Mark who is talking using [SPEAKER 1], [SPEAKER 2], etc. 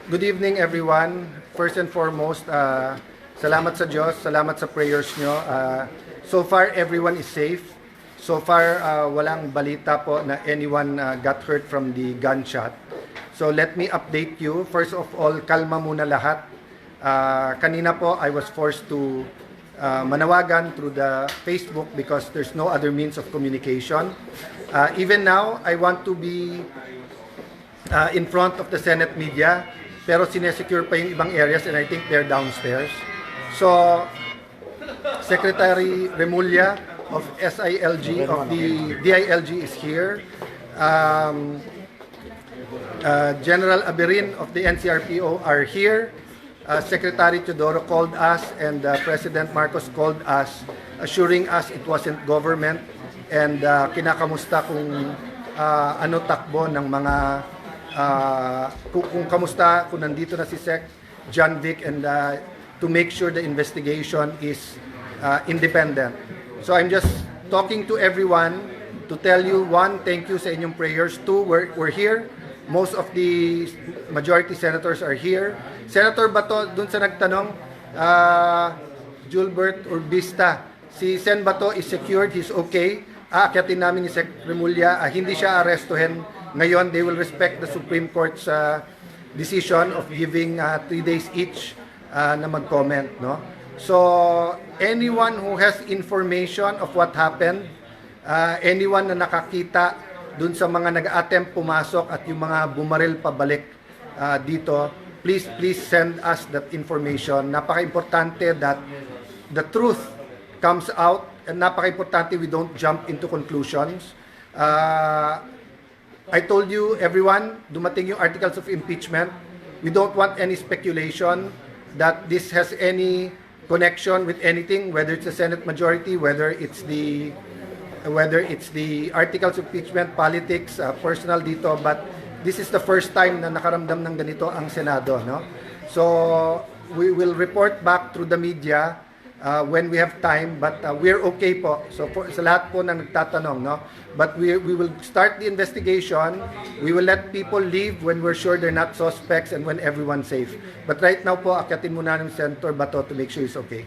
[SPEAKER 1] Good evening everyone. First and foremost, salamat sa Diyos, salamat sa prayers nyo. So far, everyone is safe. So far, walang balita po na anyone got hurt from the gunshot. So let me update you. First of all, kalma muna lahat. Kanina po, I was forced to manawagan through the Facebook because there's no other means of communication. Even now, I want to be in front of the Senate media, pero sinesecure pa yung ibang areas and I think they're downstairs. So, Secretary Remulla of SILG, of the DILG is here. General Aberin of the NCRPO are here. Secretary Teodoro called us and President Marcos called us, assuring us it wasn't government and kinakamusta kung ano takbo ng mga kung kamusta, kung nandito na si Sec John Vic and to make sure the investigation is independent. So I'm just talking to everyone to tell you, one, thank you sa inyong prayers. Two, we're here. Most of the majority senators are here. Senator Bato, dun sa nagtanong, Julbert Urbista, si Sen Bato is secured, he's okay. Aakyatin namin ni Sec Remulla, hindi siya arestuhin. Ngayon, they will respect the Supreme Court's decision of giving 3 days each na mag-comment. No? So, anyone who has information of what happened, anyone na nakakita dun sa mga nag-attempt pumasok at yung mga bumaril pabalik dito, please send us that information. Napaka-importante that the truth comes out and napaka-importante we don't jump into conclusions. I told you, everyone, dumating yung articles of impeachment. We don't want any speculation that this has any connection with anything, whether it's the Senate majority, whether it's the articles of impeachment, politics, personal dito. But this is the first time na nakaramdam ng ganito ang Senado, no? So we will report back through the media when we have time, but we're okay po. So sa lahat po na nagtatanong, no? But we will start the investigation. We will let people leave when we're sure they're not suspects and when everyone's safe. But right now po, akyatin muna ng Senator Bato to make sure he's okay.